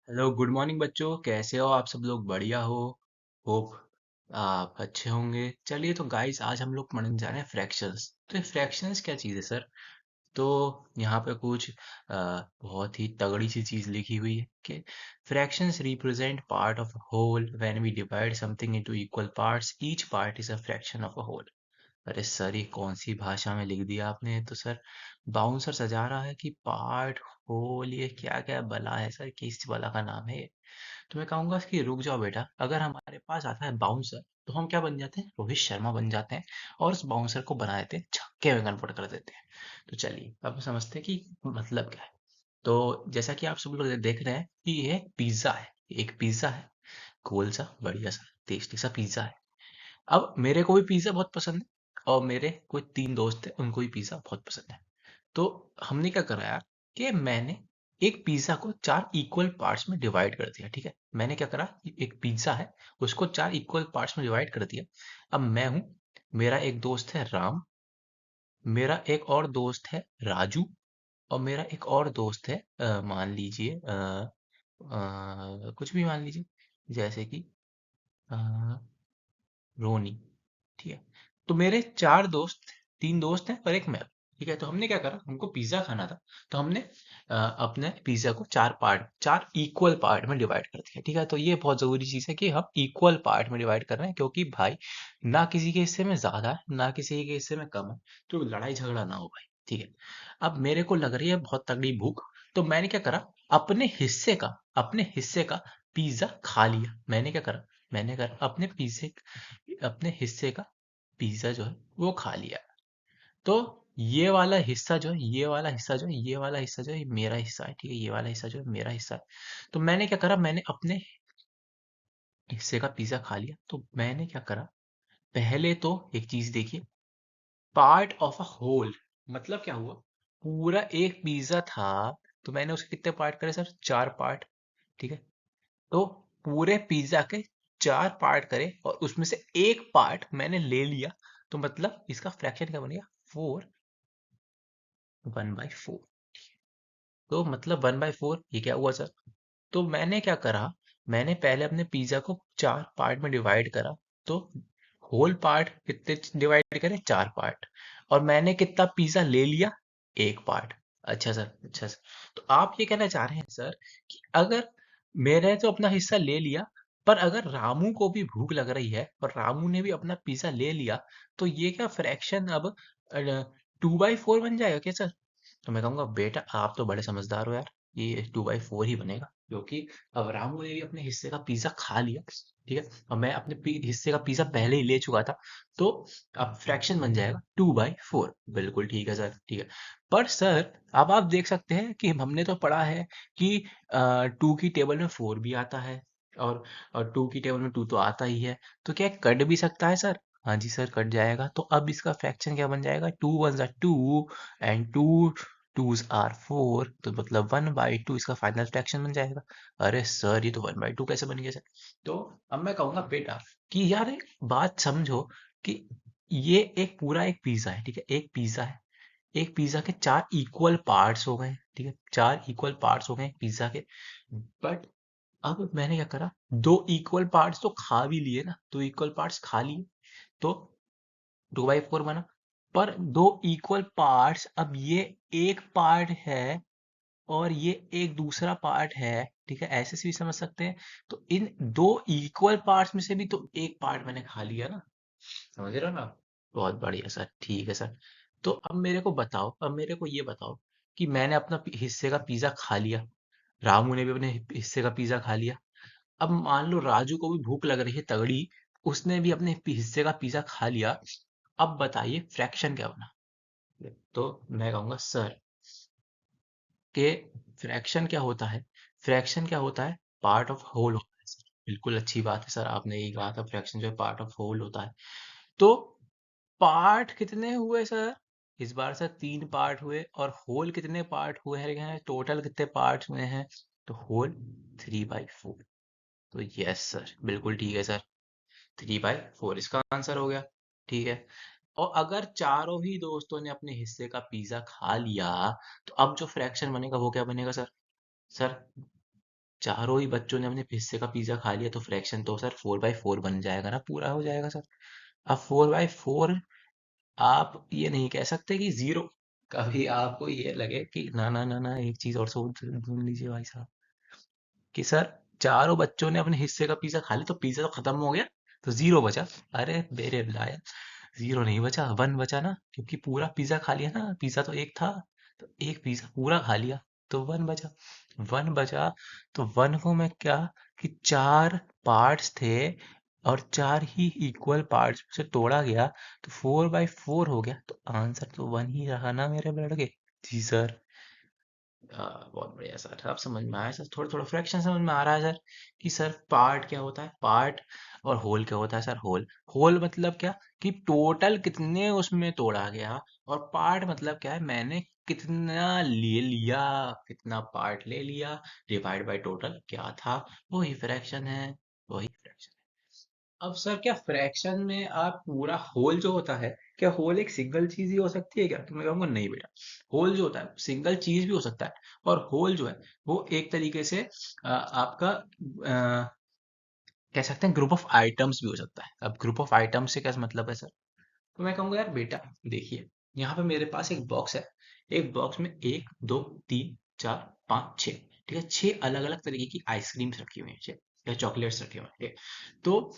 Hello good morning बच्चों, कैसे हो आप सब लोग? बढ़िया हो? होप आप अच्छे होंगे। चलिए तो गाइस, आज हम लोग पढ़ने जा रहे हैं फ्रैक्शंस। तो ये फ्रैक्शंस क्या चीज़ है सर? तो यहाँ पे कुछ बहुत ही तगड़ी सी चीज़ लिखी हुई है कि fractions represent part of a whole when we divide something into equal parts each part is a fraction of a whole. अरे सर, ये कौन सी भाषा में लिख दिया आपने? तो सर बाउंसर सजा रहा है कि पार्ट होल, ये क्या क्या बला है सर? किस बला का नाम है ये? तो मैं कहूंगा कि रुक जाओ बेटा, अगर हमारे पास आता है बाउंसर तो हम क्या बन जाते हैं? रोहित शर्मा बन जाते हैं और उस बाउंसर को बना देते हैं, छक्के में कन्वर्ट कर देते हैं। तो चलिए अब समझते हैं कि मतलब क्या है। तो जैसा कि आप सब लोग देख रहे हैं कि ये पिज्जा है, एक पिज्जा है, गोल सा बढ़िया सा टेस्टी सा पिज्जा है। अब मेरे को भी पिज्जा बहुत पसंद है और मेरे कोई 3 दोस्त हैं, उनको भी पिज्जा बहुत पसंद है। तो हमने क्या करा यार कि मैंने एक पिज्जा को 4 इक्वल पार्ट्स में डिवाइड कर दिया। ठीक है, मैंने क्या करा, एक पिज्जा है, उसको 4 इक्वल पार्ट्स में डिवाइड कर दिया। अब मैं हूं, मेरा एक दोस्त है राम, मेरा एक और दोस्त है राजू, और मेरा एक और दोस्त है मान लीजिए कुछ भी मान लीजिए, जैसे कि अ, रोनी। ठीक है, तो मेरे 4 दोस्त, 3 दोस्त हैं और एक मैं। ठीक है, तो हमने क्या करा, हमको पिज्जा खाना था, तो हमने अपने पिज्जा को 4 पार्ट, 4 इक्वल पार्ट में डिवाइड कर दिया। ठीक है, तो ये बहुत जरूरी चीज है कि हम इक्वल पार्ट में डिवाइड कर रहे हैं, क्योंकि भाई ना किसी के हिस्से में ज्यादा है ना किसी के हिस्से में कम है, तो लड़ाई झगड़ा ना हो भाई। ठीक है, अब मेरे को लग रही है बहुत तगड़ी भूख, तो मैंने क्या करा, अपने हिस्से का पिज्जा खा लिया। मैंने क्या करा, मैंने करा अपने हिस्से का पिज्जा जो है वो खा लिया। तो ये वाला हिस्सा जो है, ये वाला हिस्सा जो है, ये वाला हिस्सा जो है, ये मेरा हिस्सा है। ठीक है, ये वाला हिस्सा जो है मेरा हिस्सा है। तो मैंने क्या करा, मैंने अपने हिस्से का पिज्जा खा लिया। तो मैंने क्या करा, पहले तो एक चीज देखिए, पार्ट ऑफ अ होल मतलब क्या हुआ, पूरा एक पिज्जा था, तो मैंने उसके कितने पार्ट करे सर? 4 पार्ट। ठीक है, तो पूरे पिज्जा के 4 पार्ट करे और उसमें से एक पार्ट मैंने ले लिया, तो मतलब इसका फ्रैक्शन क्या बनेगा? 4, 1/4। तो मतलब 1/4, ये क्या हुआ सर? तो मैंने क्या करा, मैंने पहले अपने पिज्जा को 4 पार्ट में डिवाइड करा। तो होल पार्ट कितने डिवाइड करे? 4 पार्ट। और मैंने कितना पिज्जा ले लिया? एक पार्ट। अच्छा सर, अच्छा सर। तो आप ये कहना चाह रहे हैं सर कि अगर मैंने तो अपना हिस्सा ले लिया, पर अगर रामू को भी भूख लग रही है और रामू ने भी अपना पिज्जा ले लिया, तो ये क्या फ्रैक्शन अब 2/4 बन जाएगा क्या सर? तो मैं कहूंगा बेटा, आप तो बड़े समझदार हो यार, ये 2/4 ही बनेगा, क्योंकि अब रामू ने भी अपने हिस्से का पिज्जा खा लिया। ठीक है, और मैं अपने हिस्से का पिज्जा पहले ही ले चुका था, तो अब फ्रैक्शन बन जाएगा 2/4। बिल्कुल ठीक है सर, ठीक है। पर सर, अब आप देख सकते हैं कि हमने तो पढ़ा है कि 2 की टेबल में 4 भी आता है, और 2 की टेबल में 2 तो आता ही है, तो क्या कट भी सकता है सर? हाँ जी सर, कट जाएगा। तो अब इसका फ्रैक्शन क्या बन जाएगा? 2 1 2 एंड 2 2s आर 4, तो मतलब 1/2 इसका फाइनल फ्रैक्शन बन जाएगा। अरे सर, ये तो 1/2 कैसे बन गया सर? तो अब मैं कहूंगा बेटा कि यार एक बात समझो कि ये एक पूरा एक पिज्जा है। ठीक है, एक पिज्जा है, एक पिज्जा के 4 इक्वल पार्ट्स हो गए। ठीक है, 4 इक्वल पार्ट्स हो गए पिज्जा के। बट अब मैंने क्या करा, 2 इक्वल पार्ट्स तो खा भी लिए ना, 2 इक्वल पार्ट्स खा लिए, तो 2/4 बना। पर 2 इक्वल पार्ट्स, अब ये एक पार्ट है और ये एक दूसरा पार्ट है। ठीक है, ऐसे से भी समझ सकते हैं। तो इन 2 इक्वल पार्ट्स में से भी तो एक पार्ट मैंने खा लिया ना, समझ रहे हो ना? बहुत बढ़िया सर, ठीक है सर। तो अब मेरे को बताओ, अब मेरे को ये बताओ कि मैंने अपना हिस्से का पिज्जा खा लिया, रामू ने भी अपने हिस्से का पिज्जा खा लिया। अब मान लो राजू को भी भूख लग रही है तगड़ी, उसने भी अपने हिस्से का पिज्जा खा लिया। अब बताइए फ्रैक्शन क्या बना? तो मैं कहूंगा सर कि फ्रैक्शन क्या होता है, फ्रैक्शन क्या होता है? पार्ट ऑफ होल होता है सर। बिल्कुल अच्छी बात है सर, आपने यही कहा था, फ्रैक्शन जो है पार्ट ऑफ होल होता है। तो पार्ट कितने हुए सर? इस बार सर 3 पार्ट हुए, और होल कितने पार्ट हुए हैं, टोटल कितने पार्ट हुए हैं? तो होल 3/4। तो यस सर, बिल्कुल ठीक है सर, 3/4 इसका आंसर हो गया। ठीक है, और अगर चारों ही दोस्तों ने अपने हिस्से का पिज्जा खा लिया, तो अब जो फ्रैक्शन बनेगा वो क्या बनेगा सर? सर चारों ही बच्चों ने अपने हिस्से का पिज्जा खा लिया तो फ्रैक्शन तो सर 4/4 बन जाएगा ना, पूरा हो जाएगा सर। अब 4/4 आप ये नहीं कह सकते कि जीरो। कभी आपको ये लगे कि ना ना ना ना, एक चीज और सोच ढूंढ लीजिए भाई साहब, कि सर चारों बच्चों ने अपने हिस्से का पिज्जा खा लिया तो पिज्जा तो खत्म हो गया, तो जीरो बचा। अरे मेरे लायक, जीरो नहीं बचा, वन बचा ना, क्योंकि पूरा पिज्जा खा लिया ना, पिज्जा तो एक था, तो एक पिज्जा पूरा खा लिया तो वन बचा। वन बचा तो वन को मैं क्या, कि चार पार्ट्स थे और चार ही इक्वल पार्ट्स से तोड़ा गया तो 4/4 हो गया, तो आंसर तो वन ही रहा ना मेरे लड़के। जी सर। बहुत बढ़िया सर, अब समझ में आया सर, थोड़ा थोड़ा फ्रैक्शन समझ में आ रहा है सर, कि सर पार्ट क्या होता है पार्ट, और होल क्या होता है सर होल। होल मतलब क्या, कि टोटल कितने उसमें तोड़ा गया, और पार्ट मतलब क्या है, मैंने कितना ले लिया, कितना पार्ट ले लिया, डिवाइड बाय टोटल क्या था, वही फ्रैक्शन है, वही फ्रैक्शन। अब सर क्या फ्रैक्शन में आप पूरा होल जो होता है, क्या होल एक सिंगल चीज ही हो सकती है क्या, तो मैं कहूँगा नहीं बेटा। होल जो होता है सिंगल चीज भी हो सकता है, और होल जो है वो एक तरीके से आपका कह सकते हैं ग्रुप ऑफ आइटम्स भी हो सकता है। अब ग्रुप ऑफ आइटम्स से क्या मतलब है सर, तो मैं कहूँगा यार बेटा देखिए, यहाँ पे मेरे पास एक बॉक्स है, एक बॉक्स में एक दो तीन चार पाँच छः, ठीक है, छह अलग अलग तरीके की आइसक्रीम्स रखी हुई हैं, छह या चॉकलेट्स रखे हुए हैं, ठीक है। तो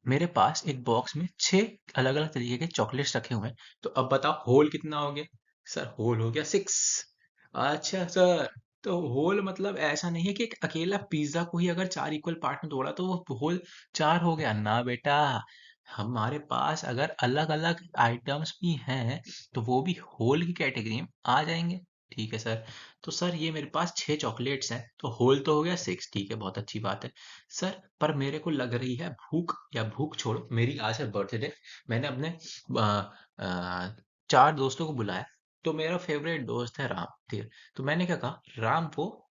मेरे पास एक बॉक्स में छह अलग अलग तरीके के चॉकलेट्स रखे हुए हैं, तो अब बताओ होल कितना हो गया। सर होल हो गया 6। अच्छा सर, तो होल मतलब ऐसा नहीं है कि एक अकेला पिज्जा को ही अगर चार इक्वल पार्ट में तोड़ा तो वो होल चार हो गया ना बेटा। हमारे पास अगर अलग अलग आइटम्स भी हैं तो वो भी होल की कैटेगरी में आ जाएंगे। ठीक है सर, तो सर ये मेरे पास छह चॉकलेट्स हैं तो होल तो हो गया 6, ठीक है, बहुत अच्छी बात है सर। पर मेरे को लग रही है भूख, या भूख छोड़ो, मेरी आज है बर्थडे, मैंने अपने आ, आ, चार दोस्तों को बुलाया, तो मेरा फेवरेट दोस्त है राम, ठीक है, तो मैंने क्या कहा, राम को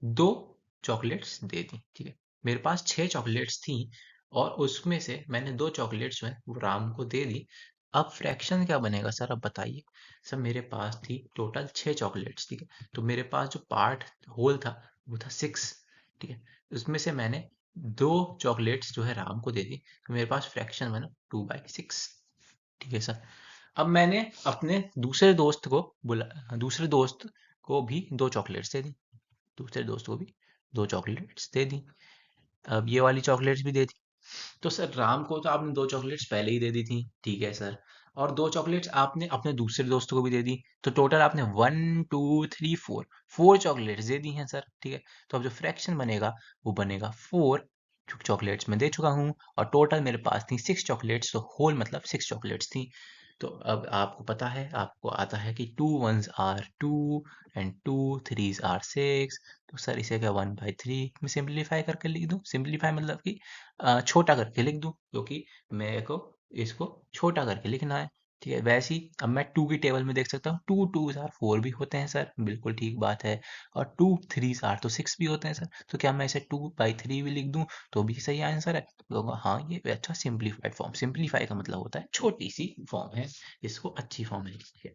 दो चॉकलेट्स दे दी, ठीक है। मेरे पास छह चॉकलेट्स थी और उसमें से मैंने दो चॉकलेट्स जो है वो राम को दे दी। अब फ्रैक्शन क्या बनेगा सर, अब बताइए। सर मेरे पास थी टोटल छह चॉकलेट्स, ठीक है, तो मेरे पास जो पार्ट होल था वो था 6, ठीक है। उसमें से मैंने दो चॉकलेट्स जो है राम को दे दी, तो मेरे पास फ्रैक्शन बना 2/6, ठीक है सर। अब मैंने अपने दूसरे दोस्त को भी दो चॉकलेट्स दे दी, दूसरे दोस्त को भी दो चॉकलेट्स दे दी। अब ये वाली चॉकलेट्स भी दे दी। तो सर राम को तो आपने दो चॉकलेट्स पहले ही दे दी थी, ठीक है सर, और दो चॉकलेट्स आपने अपने दूसरे दोस्त को भी दे दी, तो टोटल आपने 1 2 3 4 फोर चॉकलेट्स दे दी हैं सर, ठीक है। तो अब जो फ्रैक्शन बनेगा वो बनेगा 4, क्योंकि चॉकलेट्स मैं दे चुका हूँ, और टोटल मेरे पास थी 6 चॉकलेट्स, तो होल मतलब 6 चॉकलेट्स थी। तो अब आपको पता है, आपको आता है कि 2 1s are 2 and 2 3s are 6, तो सर इसे क्या 1/3 में सिंप्लीफाई करके लिख दूं, सिंप्लीफाई मतलब कि छोटा करके लिख दूं, क्योंकि मेरे को इसको छोटा करके लिखना है, ठीक है। वैसे ही अब मैं टू की टेबल में देख सकता हूँ, 2 2s are 4 भी होते हैं सर, बिल्कुल ठीक बात है, और 2 3s are तो 6 भी होते हैं सर, तो क्या मैं इसे 2/3 भी लिख दूं तो भी सही आंसर है, तो हाँ ये अच्छा सिंप्लीफाइड फॉर्म, सिंप्लीफाई का मतलब होता है छोटी सी फॉर्म है, इसको अच्छी फॉर्म है, ठीक है।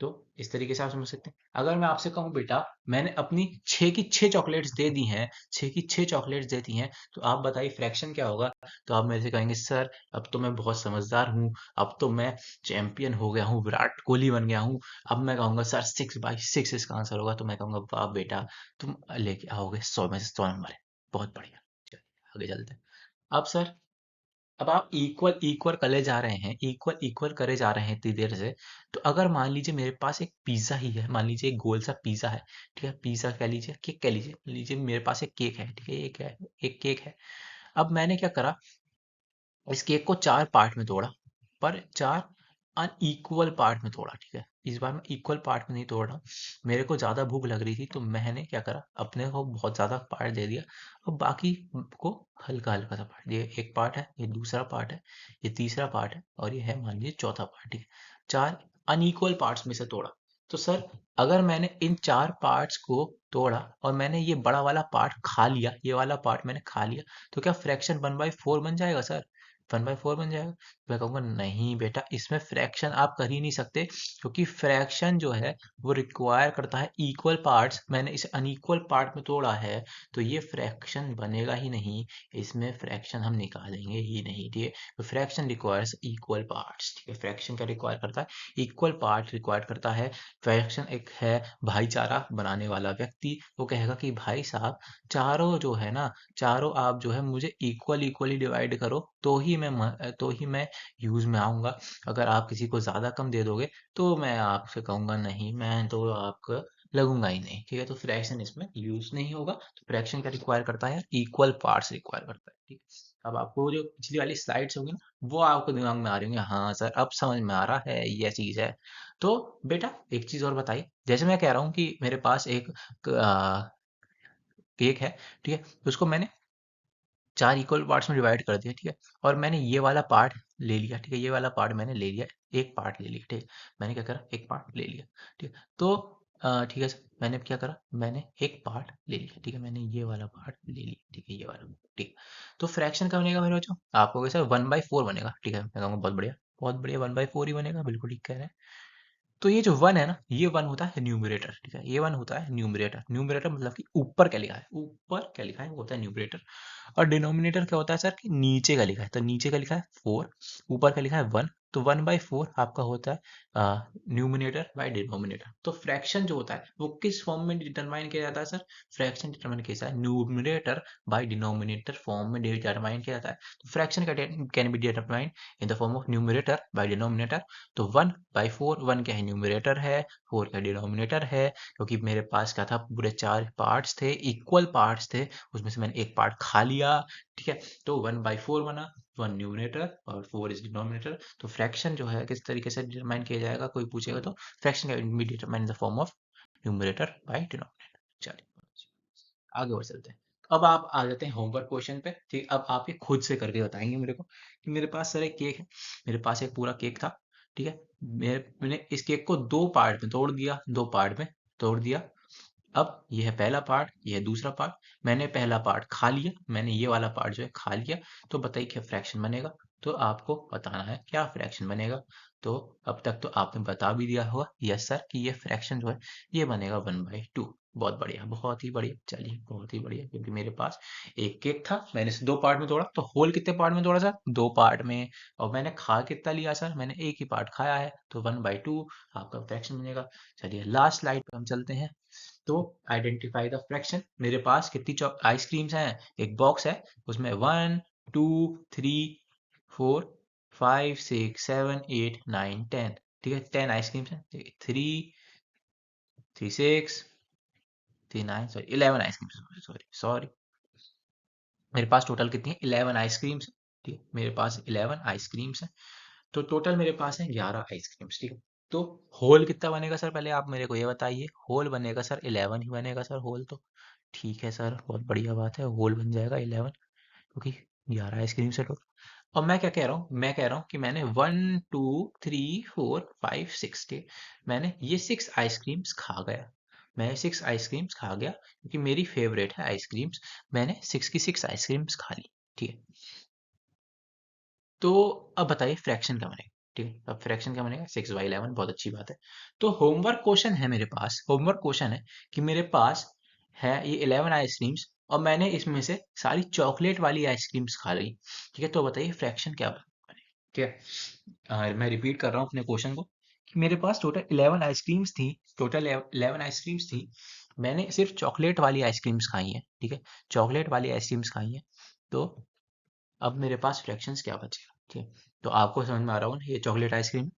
तो इस तरीके से आप समझ सकते हैं। अगर मैं आपसे कहूँ बेटा, मैंने अपनी छह की छह चॉकलेट्स दे दी हैं, छह की छह चॉकलेट्स दे दी हैं, तो आप बताइए फ्रैक्शन क्या होगा। तो आप मेरे से कहेंगे सर अब तो मैं बहुत समझदार हूँ, अब तो मैं चैंपियन हो गया हूँ, विराट कोहली बन गया हूँ। अब मैं कहूंगा सर 6/6 इसका आंसर होगा, तो मैं कहूंगा वाह बेटा, तुम लेके आओगे 100 में से 100 नंबर है, बहुत बढ़िया। चलिए आगे चलते हैं। अब सर, अब आप इक्वल इक्वल करे जा रहे हैं, इक्वल इक्वल करे जा रहे हैं इतनी देर से, तो अगर मान लीजिए मेरे पास एक पिज्जा ही है, मान लीजिए एक गोल सा पिज्जा है, ठीक है, पिज्जा कह लीजिए, केक कह लीजिए मेरे पास एक केक है, ठीक है, एक केक है। अब मैंने क्या करा, इस केक को चार पार्ट में तोड़ा, पर चार अनइक्वल पार्ट में तोड़ा, ठीक है। इस बार मैं इक्वल पार्ट में नहीं तोड़ रहा, मेरे को ज्यादा भूख लग रही थी तो मैंने क्या करा, अपने को बहुत ज्यादा पार्ट दे दिया, और बाकी को हल्का हल्का सा पार्ट दिया। एक पार्ट है, ये दूसरा पार्ट है, ये तीसरा पार्ट है, और ये है मान लीजिए चौथा पार्ट, ठीक है। चार अनइक्वल पार्ट्स में से तोड़ा, तो सर अगर मैंने इन चार पार्ट्स को तोड़ा और मैंने ये बड़ा वाला पार्ट खा लिया, ये वाला पार्ट मैंने खा लिया, तो क्या फ्रैक्शन 1/4 बन जाएगा सर। 1/4 बन जाएगा। मैं कहूँगा नहीं बेटा, इसमें फ्रैक्शन आप कर ही नहीं सकते, क्योंकि फ्रैक्शन जो है वो रिक्वायर करता है इक्वल पार्ट्स। मैंने इसे अनइक्वल पार्ट में तोड़ा है, तो ये फ्रैक्शन बनेगा ही नहीं। इसमें फ्रैक्शन हम निकालेंगे ही नहीं, ठीक है। तो फ्रैक्शन रिक्वायर्स इक्वल पार्ट्स, ठीक है। फ्रैक्शन का रिक्वायर करता है इक्वल पार्ट रिक्वायर करता है। फ्रैक्शन एक है भाईचारा बनाने वाला व्यक्ति, वो कहेगा कि भाई साहब चारों जो है ना, चारों आप जो है मुझे इक्वली डिवाइड करो, तो ही मैं यूज में आऊंगा। अगर आप किसी को ज्यादा कम दे दोगे तो मैं आपसे कहूंगा नहीं, मैं तो आपको लगूंगा ही नहीं, ठीक है। तो फ्रैक्शन इसमें यूज नहीं होगा। तो फ्रैक्शन का रिक्वायर करता है इक्वल पार्ट्स रिक्वायर करता है, ठीक है। अब आपको जो पिछली वाली स्लाइड्स होगी ना, वो आपको दिमाग में आ रही होंगी, हाँ सर अब समझ में आ रहा है ये चीज है। तो बेटा एक चीज और बताइए, जैसे मैं कह रहा हूँ कि मेरे पास एक केक है, ठीक है। उसको मैंने 4 इक्वल पार्ट्स में डिवाइड कर दिया, ठीक है। और मैंने ये वाला पार्ट ले लिया, ठीक है। ये वाला पार्ट मैंने ले लिया, एक पार्ट ले लिया, ठीक है। मैंने क्या करा, एक पार्ट ले लिया, ठीक है। तो ठीक है सर, मैंने क्या करा, मैंने एक पार्ट ले लिया, ठीक है। मैंने ये वाला पार्ट ले लिया, ठीक है, ये वाला, ठीक है। तो फ्रैक्शन का बनेगा मेरे बच्चों, आपको कैसा 1/4 बनेगा, ठीक है। मैं कहूँगा बहुत बढ़िया, बहुत बढ़िया, 1/4 ही बनेगा, बिल्कुल ठीक कह रहे हैं। तो ये जो वन है ना, ये वन होता है न्यूमरेटर, ठीक है। ये वन होता है न्यूमरेटर। न्यूमरेटर मतलब कि ऊपर क्या लिखा है, ऊपर क्या लिखा है वो होता है न्यूमरेटर। और डिनोमिनेटर क्या होता है सर, कि नीचे का लिखा है। तो नीचे का लिखा है 4, ऊपर का लिखा है 1। तो 1/4 आपका होता है न्यूमिनेटर बाय डिनोमिनेटर। तो फ्रैक्शन जो होता है वो किस फॉर्म में डिटरमाइन किया जाता है सर, फ्रैक्शन डिटरमाइन किया जाता है न्यूमिनेटर बाय डिनोमिनेटर फॉर्म में डिटरमाइन किया जाता है। तो fraction can be determine in the form of numerator by denominator. तो 1/4, 1 क्या है, न्यूमिनेटर है, 4 क्या डिनोमिनेटर है। क्योंकि मेरे पास क्या था, पूरे 4 पार्ट्स थे, इक्वल पार्ट्स थे, उसमें से मैंने एक पार्ट खा लिया, ठीक है। तो 1/4 बना, 1 न्यूमिनेटर और 4 इज डिनोमिनेटर। तो फ्रैक्शन जो है किस तरीके से डिटरमाइन किया जाएगा, कोई पूछेगा तो fraction can be determine in the form of numerator by denominator. चलिए आगे बढ़ चलते हैं। अब आप आ जाते हैं होमवर्क क्वेश्चन पे, ठीक। अब आप ये खुद से करके बताएंगे मेरे को, कि मेरे पास सर एक केक है, मेरे पास एक पूरा केक था, ठीक है। मैंने इस केक को दो पार्ट में तोड़ दिया, दो पार्ट में तोड़ दिया। अब ये है पहला पार्ट, ये है दूसरा पार्ट। मैंने पहला पार्ट खा लिया, मैंने ये वाला पार्ट जो है खा लिया। तो बताइए क्या फ्रैक्शन बनेगा। तो आपको बताना है क्या फ्रैक्शन बनेगा। तो अब तक तो आपने बता भी दिया होगा यस सर कि ये फ्रैक्शन जो है ये बनेगा 1/2। बहुत बढ़िया, बहुत ही बढ़िया, चलिए बहुत ही बढ़िया। क्योंकि मेरे पास एक केक था, मैंने इसे दो पार्ट में तोड़ा। तो होल कितने पार्ट में तोड़ा सर, दो पार्ट में। और मैंने खा कितना लिया सर, मैंने एक ही पार्ट खाया है, तो 1/2 आपका फ्रैक्शन बनेगा। चलिए लास्ट स्लाइड पे हम चलते हैं। तो आइडेंटिफाई द फ्रैक्शन। मेरे पास कितनी आइसक्रीम्स हैं, एक बॉक्स है, उसमें 1 2 3 4 5 6 7 8 9 10, ठीक है। 10 आइसक्रीम्स हैं, 3 3 6 3 9, सॉरी 11 आइसक्रीम्स, सॉरी सॉरी। मेरे पास टोटल कितनी है, 11 आइसक्रीम्स, ठीक है। मेरे पास 11 आइसक्रीम्स हैं। तो टोटल मेरे पास है 11 आइसक्रीम्स, ठीक है। तो होल कितना बनेगा सर, पहले आप मेरे को ये बताइए। होल बनेगा सर 11 ही बनेगा सर, होल तो ठीक है सर, बहुत बढ़िया बात है, होल बन जाएगा 11, क्योंकि 11 आइसक्रीम से टोटल। और मैं क्या कह रहा हूँ, मैं कह रहा हूँ कि मैंने 1 2 3 4 5 6, ठीक, मैंने ये 6 आइसक्रीम्स खा गया। मैं 6 आइसक्रीम्स खा गया, क्योंकि मेरी फेवरेट है आइसक्रीम्स। मैंने 6 की 6 आइसक्रीम्स खा ली, ठीक है। तो अब बताइए फ्रैक्शन क्या बनेगा, ठीक है। अब फ्रैक्शन क्या बनेगा, 6/11, बहुत अच्छी बात है। तो होमवर्क क्वेश्चन है मेरे पास, होमवर्क क्वेश्चन है कि मेरे पास है ये 11 आइसक्रीम्स, और मैंने इसमें से सारी चॉकलेट वाली आइसक्रीम्स खा ली, ठीक है। तो बताइए फ्रैक्शन क्या बनेगा, ठीक है। मैं रिपीट कर रहा हूँ अपने क्वेश्चन को, कि मेरे पास टोटल 11 आइसक्रीम्स थी, टोटल 11 आइसक्रीम्स थी। मैंने सिर्फ चॉकलेट वाली आइसक्रीम्स खाई हैं, ठीक है, चॉकलेट वाली आइसक्रीम्स खाई हैं। तो अब मेरे पास फ्रैक्शंस क्या बचेगा, ठीक है। तो आपको समझ में आ रहा होगा ना, ये चॉकलेट आइसक्रीम,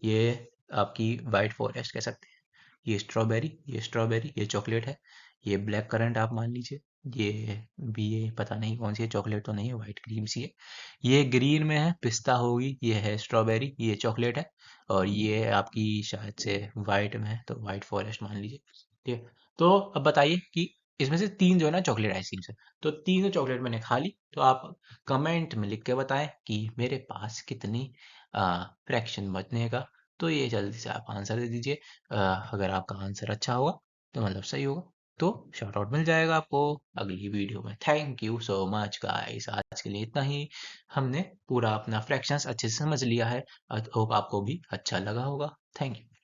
ये आपकी वाइट फॉरेस्ट कह सकते हैं, ये स्ट्रॉबेरी, ये चॉकलेट है। ये ब्लैक करंट आप मान लीजिए, ये भी, ये पता नहीं कौन सी है, चॉकलेट तो नहीं है, वाइट क्रीम सी है। ये ग्रीन में है, पिस्ता होगी, ये है स्ट्रॉबेरी, ये चॉकलेट है। और ये आपकी शायद से वाइट में है, तो वाइट फॉरेस्ट मान लीजिए, ठीक है। तो अब बताइए कि इसमें से तीन जो है ना चॉकलेट आइसक्रीम है, तो तीनों चॉकलेट मैंने खा ली। तो आप कमेंट में लिख के बताएं कि मेरे पास कितनी फ्रैक्शन बचने का। तो ये जल्दी से आप आंसर दे दीजिए। अगर आपका आंसर अच्छा होगा तो मतलब सही होगा। तो शाउट आउट मिल जाएगा आपको अगली वीडियो में। Thank you so much guys, आज के लिए इतना ही। हमने पूरा अपना फ्रैक्शंस अच्छे से समझ लिया है। होप आपको भी अच्छा लगा होगा। Thank you.